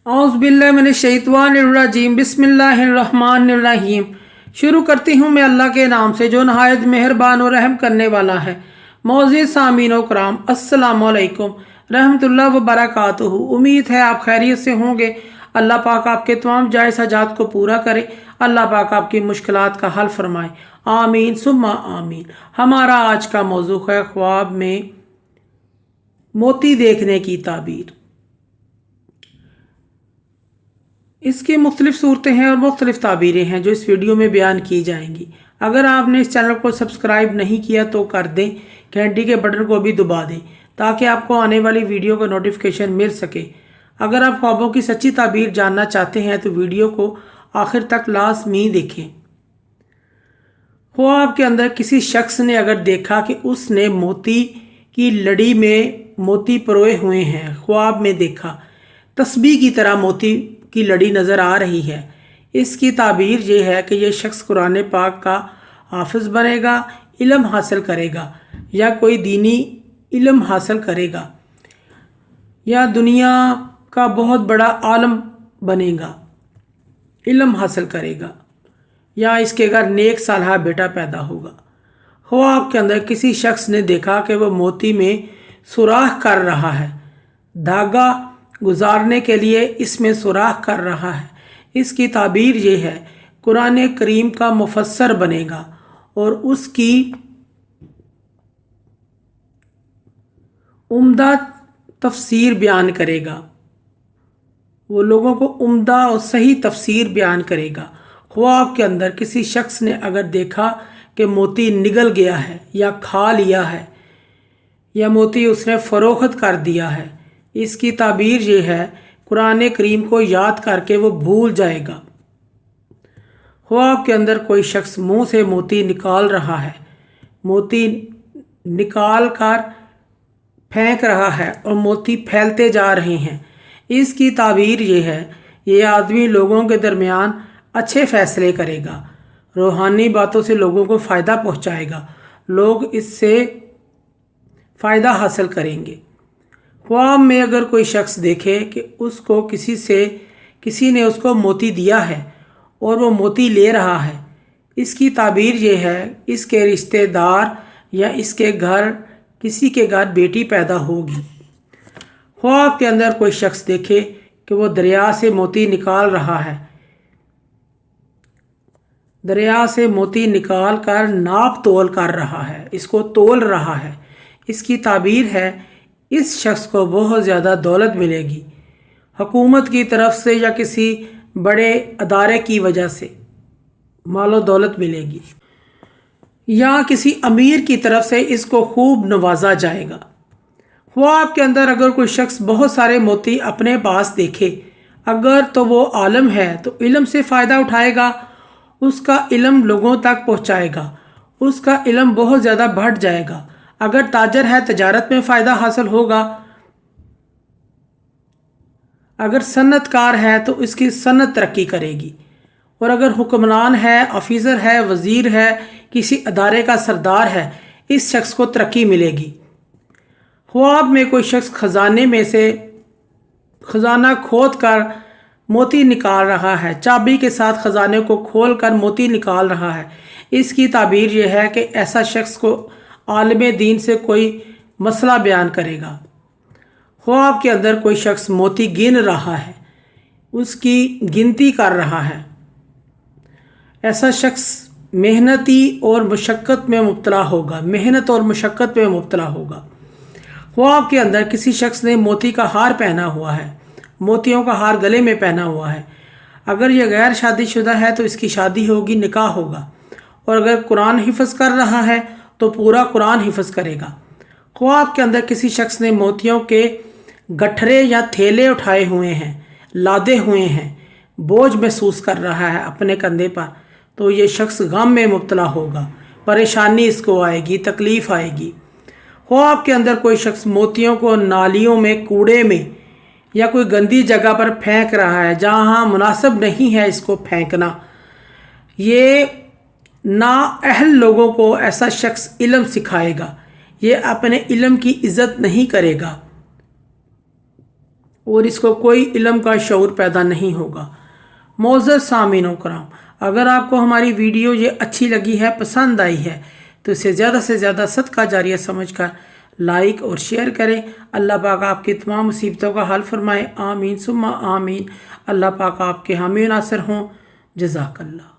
औज़ुबिल्लाहिमिनश्शैतानिर्रजीम बिस्मिल्लाहिर्रहमानिर्रहीम। शुरू करती हूँ मैं अल्लाह के नाम से जो नहायत मेहरबान और रहम करने वाला है। मोअज़्ज़िज़ सामीन व कराम, अस्सलामु अलैकुम रहमतुल्लाह व बरकातुहू। उम्मीद है आप खैरियत से होंगे। अल्लाह पाक आपके तमाम जायज़ हाजात को पूरा करे। अल्लाह पाक आपकी मुश्किलात का हल फरमाए। आमीन सुम्मा आमीन। हमारा आज का मौजू है ख्वाब में मोती देखने की ताबीर। इसकी मुख्तलिफ़ सूरतें हैं और मुख्तलिफ़ ताबीरें हैं जो इस वीडियो में बयान की जाएंगी। अगर आपने इस चैनल को सब्सक्राइब नहीं किया तो कर दें, घंटी के बटन को भी दबा दें ताकि आपको आने वाली वीडियो का नोटिफिकेशन मिल सके। अगर आप ख्वाबों की सच्ची ताबीर जानना चाहते हैं तो वीडियो को आखिर तक लाजमी देखें। ख्वाब के अंदर किसी शख्स ने अगर देखा कि उसने मोती की लड़ी में मोती परोए हुए हैं, ख्वाब में देखा तस्बीह की तरह मोती की लड़ी नज़र आ रही है, इसकी ताबीर ये है कि यह शख्स कुरान पाक का हाफिज़ बनेगा, इल्म हासिल करेगा या कोई दीनी इल्म हासिल करेगा या दुनिया का बहुत बड़ा आलम बनेगा, इल्म हासिल करेगा या इसके घर नेक सालहा बेटा पैदा होगा। ख्वाब के अंदर किसी शख्स ने देखा कि वह मोती में सुराख कर रहा है, धागा गुजारने के लिए इसमें सुराख कर रहा है। इसकी ताबीर ये है कुरान करीम का मुफस्सर बनेगा और उसकी उम्दा तफसीर बयान करेगा, वो लोगों को उम्दा और सही तफसीर बयान करेगा। ख्वाब के अंदर किसी शख्स ने अगर देखा कि मोती निगल गया है या खा लिया है या मोती उसने फ़रोख्त कर दिया है, इसकी ताबीर ये है कुरान करीम को याद करके वो भूल जाएगा। ख्वाब के अंदर कोई शख्स मुंह से मोती निकाल रहा है, मोती निकाल कर फेंक रहा है और मोती फैलते जा रहे हैं, इसकी ताबीर ये है ये आदमी लोगों के दरमियान अच्छे फ़ैसले करेगा, रूहानी बातों से लोगों को फ़ायदा पहुँचाएगा, लोग इससे फ़ायदा हासिल करेंगे। ख्वाब में अगर कोई शख्स देखे कि उसको किसी ने उसको मोती दिया है और वो मोती ले रहा है, इसकी ताबीर ये है इसके रिश्तेदार या इसके घर किसी के घर बेटी पैदा होगी। ख्वाब के अंदर कोई शख्स देखे कि वो दरिया से मोती निकाल रहा है, दरिया से मोती निकाल कर नाप तोल कर रहा है, इसको तोल रहा है, इसकी ताबीर है इस शख्स को बहुत ज़्यादा दौलत मिलेगी, हुकूमत की तरफ से या किसी बड़े अदारे की वजह से मालो दौलत मिलेगी या किसी अमीर की तरफ से इसको खूब नवाजा जाएगा। ख्वाब के अंदर अगर कोई शख्स बहुत सारे मोती अपने पास देखे, अगर तो वो आलम है तो इल्म से फ़ायदा उठाएगा, उसका इल्म लोगों तक पहुँचाएगा, उसका इल्म बहुत ज़्यादा बढ़ जाएगा। अगर ताजर है तजारत में फ़ायदा हासिल होगा, अगर सन्नतकार है तो इसकी सन्नत तरक्की करेगी, और अगर हुक्मरान है, ऑफिसर है, वज़ीर है, किसी अदारे का सरदार है, इस शख्स को तरक्की मिलेगी। ख्वाब में कोई शख्स ख़जाने में से ख़जाना खोद कर मोती निकाल रहा है, चाबी के साथ ख़जाने को खोल कर मोती निकाल रहा है, इसकी ताबीर यह है कि ऐसा शख्स को आलिम दीन से कोई मसला बयान करेगा। ख्वाब के अंदर कोई शख्स मोती गिन रहा है, उसकी गिनती कर रहा है, ऐसा शख्स मेहनती और मुशक्क़त में मुब्तला होगा, मेहनत और मुशक्क़त में मुब्तला होगा। ख्वाब के अंदर किसी शख्स ने मोती का हार पहना हुआ है, मोतियों का हार गले में पहना हुआ है, अगर यह गैर शादीशुदा है तो इसकी शादी होगी, निकाह होगा, और अगर कुरान हिफ्ज़ कर रहा है तो पूरा कुरान हिफ्ज़ करेगा। ख्वाब के अंदर किसी शख्स ने मोतियों के गठरे या थैले उठाए हुए हैं, लादे हुए हैं, बोझ महसूस कर रहा है अपने कंधे पर, तो ये शख्स गम में मुब्तला होगा, परेशानी इसको आएगी, तकलीफ़ आएगी। ख्वाब के अंदर कोई शख्स मोतियों को नालियों में, कूड़े में या कोई गंदी जगह पर फेंक रहा है जहाँ मुनासिब नहीं है इसको फेंकना, ये नाअहल लोगों को ऐसा शख्स इल्म सिखाएगा, ये अपने इल्म की इज़्ज़त नहीं करेगा, اور اس کو کوئی علم کا شعور پیدا نہیں ہوگا۔ معزز سامعین و کرام، اگر آپ کو ہماری ویڈیو یہ اچھی لگی ہے، پسند آئی ہے، تو اسے زیادہ سے زیادہ صدقہ جاریہ سمجھ کر لائک اور شیئر کریں۔ اللہ پاک آپ کی تمام مصیبتوں کا حل فرمائے، آمین ثم آمین۔ اللہ پاک آپ کے حامی و ناصر ہوں۔ جزاک اللہ۔